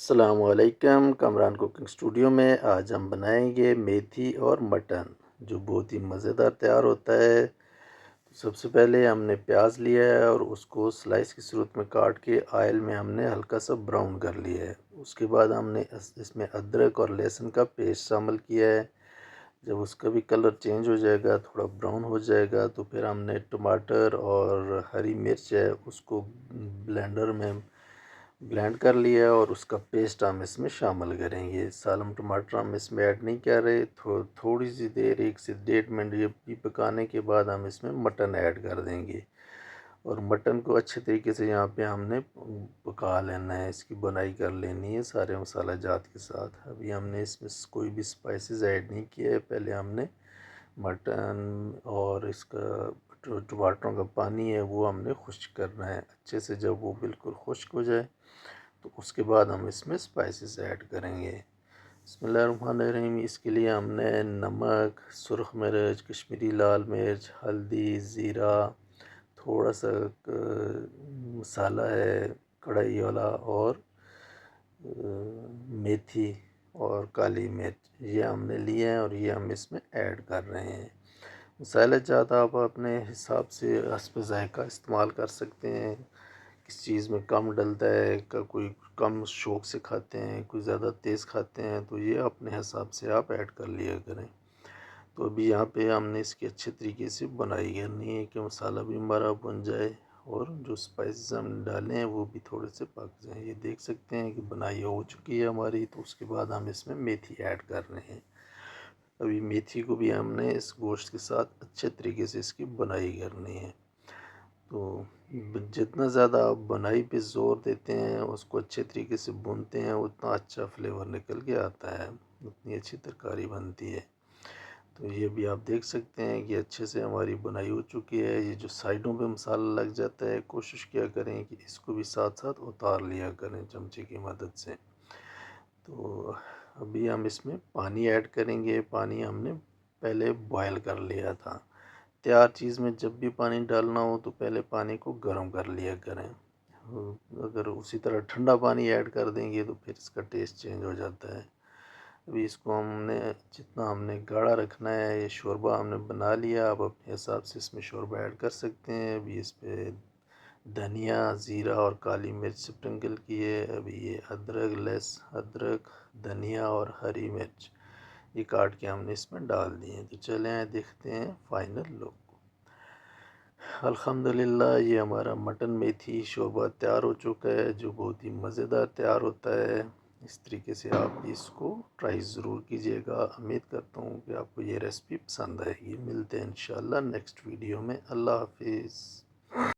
अस्सलामुअलैकुम। Kamran cooking studio में आज हम बनाएंगे मेथी और मटन, जो बहुत ही मज़ेदार तैयार होता है। तो सबसे पहले हमने प्याज लिया है और उसको स्लाइस की सूरत में काट के ऑयल में हमने हल्का सा ब्राउन कर लिया है। उसके बाद हमने इसमें अदरक और लहसुन का पेस्ट शामिल किया है। जब उसका भी कलर चेंज हो जाएगा, थोड़ा ब्राउन हो जाएगा, तो फिर हमने टमाटर और हरी मिर्च है उसको ब्लेंडर में ब्लेंड कर लिया और उसका पेस्ट हम इसमें शामिल करेंगे। सालम टमाटर हम इसमें ऐड नहीं कर रहे। थोड़ी सी देर 1 से 1.5 मिनट ये भी पकाने के बाद हम इसमें मटन ऐड कर देंगे और मटन को अच्छे तरीके से यहाँ पे हमने पका लेना है। इसकी बनाई कर लेनी है सारे मसाला जात के साथ। अभी हमने इसमें कोई भी स्पाइसेस ऐड नहीं किए है। पहले हमने मटन और इसका टमाटरों का पानी है वो हमने खुश्क करना है अच्छे से। जब वो बिल्कुल खुश्क हो जाए तो उसके बाद हम इसमें स्पाइसेस ऐड करेंगे। बिस्मिल्लाहिर्रहमानिर्रहीम। इसके लिए हमने नमक, सुरख मिर्च, कश्मीरी लाल मिर्च, हल्दी, ज़ीरा, थोड़ा सा मसाला है कढ़ाई वाला, और मेथी और काली मिर्च ये हमने लिए हैं और ये हम इसमें ऐड कर रहे हैं। मसाले ज़्यादा आप अपने हिसाब से हस्ब ज़ायक़ा इस्तेमाल कर सकते हैं। किस चीज़ में कम डलता है, का कोई कम शौक़ से खाते हैं, कोई ज़्यादा तेज़ खाते हैं, तो ये अपने हिसाब से आप ऐड कर लिया करें। तो अभी यहाँ पे हमने इसकी अच्छे तरीके से बनाई करनी है कि मसाला भी हमारा बन जाए और जो स्पाइसेस हमने डाले हैं वो भी थोड़े से पक जाएं। ये देख सकते हैं कि बनाई हो चुकी है हमारी। तो उसके बाद हम इसमें मेथी ऐड कर रहे हैं। अभी मेथी को भी हमने इस गोश्त के साथ अच्छे तरीके से इसकी बनाई करनी है। तो जितना ज़्यादा आप बनाई पे ज़ोर देते हैं, उसको अच्छे तरीके से भूनते हैं, उतना अच्छा फ्लेवर निकल के आता है, उतनी अच्छी तरकारी बनती है। तो ये भी आप देख सकते हैं कि अच्छे से हमारी बनाई हो चुकी है। ये जो साइडों पे मसाला लग जाता है, कोशिश किया करें कि इसको भी साथ साथ उतार लिया करें चमचे की मदद से। तो अभी हम इसमें पानी ऐड करेंगे। पानी हमने पहले बॉयल कर लिया था। तैयार चीज़ में जब भी पानी डालना हो तो पहले पानी को गर्म कर लिया करें। अगर उसी तरह ठंडा पानी ऐड कर देंगे तो फिर इसका टेस्ट चेंज हो जाता है। अभी इसको हमने जितना हमने गाढ़ा रखना है, ये शोरबा हमने बना लिया। आप अपने हिसाब से इसमें शोरबा ऐड कर सकते हैं। अभी इस पर धनिया, ज़ीरा और काली मिर्च स्प्रिंकल किए। अभी ये अदरक, धनिया और हरी मिर्च ये काट के हमने इसमें डाल दिए। तो चलें आए देखते हैं फाइनल लुक। अल्हम्दुलिल्लाह ये हमारा मटन मेथी शोरबा तैयार हो चुका है, जो बहुत ही मज़ेदार तैयार होता है। इस तरीके से आप भी इसको ट्राई ज़रूर कीजिएगा। उम्मीद करता हूँ कि आपको ये रेसिपी पसंद आएगी। मिलते हैं इंशाल्लाह नेक्स्ट वीडियो में। अल्लाह हाफिज़।